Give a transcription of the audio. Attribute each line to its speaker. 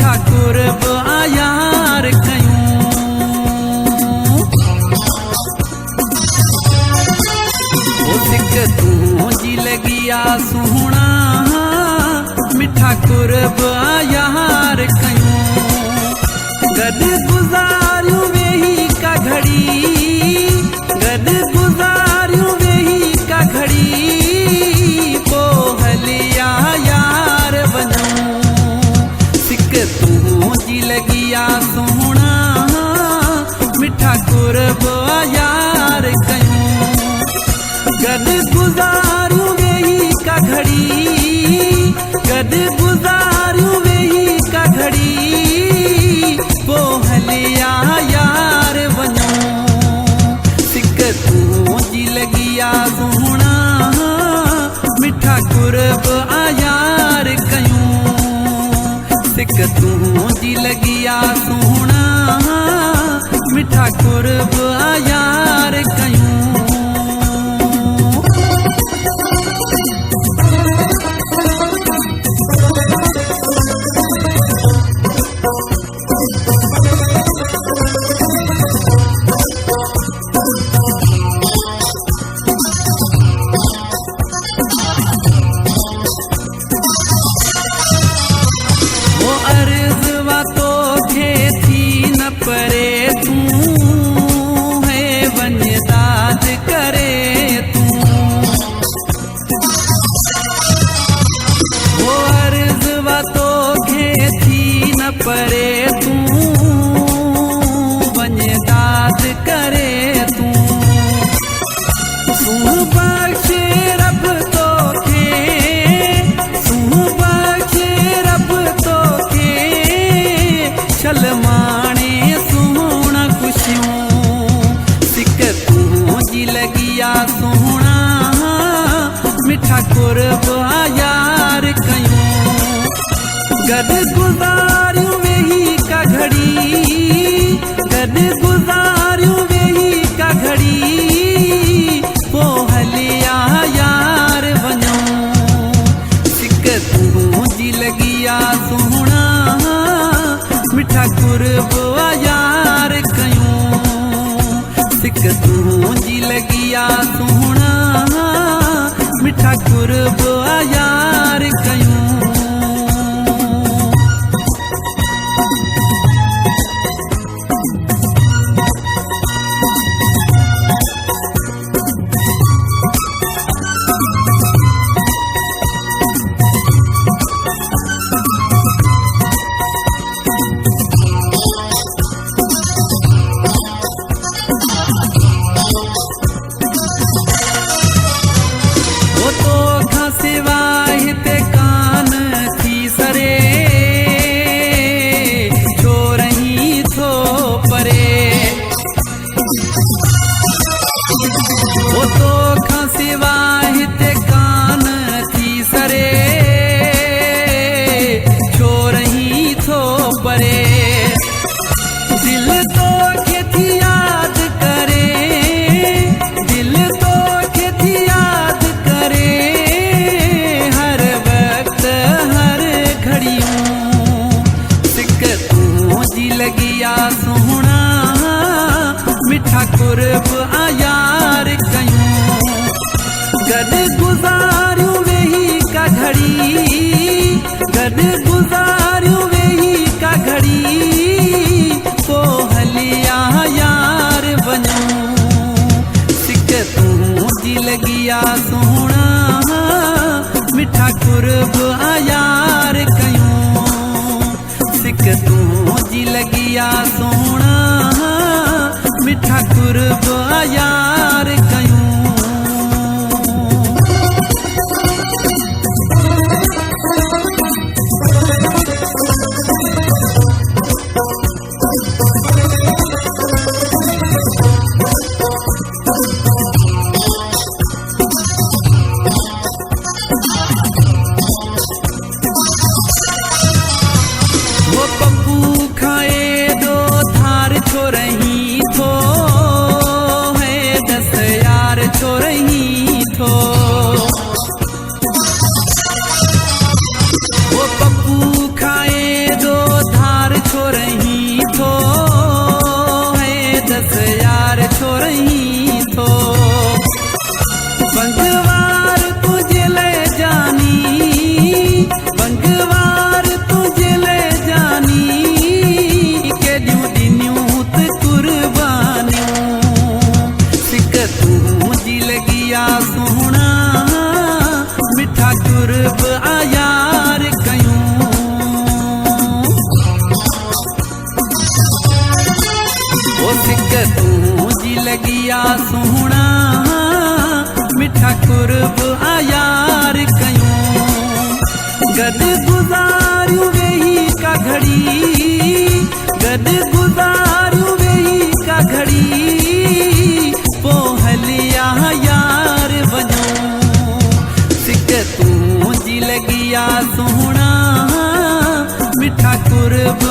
Speaker 1: मिठा कुर्ब आयार कयूं। ओ सिक तुंहिंजी लॻिया सुहिणा मिठा कुर्ब आयार कयूं। गॾु गुज़ारियूं वेही का घड़ी, गॾु गुज़ारियूं वेही का घड़ी, पोइ हलिया यार वञूं। सिक तुंहिंजी लॻिया सुहिणा मिठा कुर्ब यार कयूं। गॾु गुज़ारियूं वेही का घड़ी, गॾु गुज़ारियूं वेही का घड़ी, पोइ हलिया यार वञूं। सिक तुंहिंजी लॻिया सुहिणा मिठा कुर्ब आयार कयूं। सिक तुंहिंजी लॻिया सुहिणा मिठा कुर्ब आयार कयूं। परे तूं है वञ दाद करे तूं। वो अर्ज़ तोखे थी न परे तूं वञ दाद करे तूं। सूह बख़्शे रब तोखे, सूह बख़्शे रब तोखे, छल माणे तुंहिंजी लॻिया सुहिणा मिठा कुर्ब आयार कयूं। गॾु गुज़ारियूं वेही का घड़ी, गॾु गुज़ारियूं वेही का घड़ी, पोइ हलिया यार वञूं। सिक तुंहिंजी लॻिया सुहिणा मिठा कुर्ब आयार कयूं। सिक तुंहिंजी लॻिया सुहिणा मिठा कुर्ब आयार कयूं। सिवाय हिते कान थी सरे, छो रही थो परे। ओ तोखां सिवाय हिते कान थी सरे, छो रही थो परे। दिल तोखे थी याद करे, दिल तोखे थी याद करे, लॻिया सुहिणा मिठा कुर्ब आयार कयूं। गॾु गुज़ारियूं वेही का घड़ी, गॾु गुज़ारियूं वेही का घड़ी, पोइ हलिया यार वञूं। सिक तुंहिंजी लॻिया सुहिणा मिठा कुर्ब आयार कयूं। सिक तुंहिंजी लॻिया सुहिणा मिठा कुर्ब आयार कयूं। वो पप्पू खाए दो थार छो रही थो है दस लगिया सोहणा मिठा कुर्ब आयार कयूं ओ सिक तूं जी लगिया सोहणा मिठा कुर्ब आयार कयूं गद गुज़ारियूं वेही का घड़ी गद गुज़ारियूं वेही का घड़ी पो हलिया यार वञूं सिक तूं जी लगिया सोहणा मिठा कुर्ब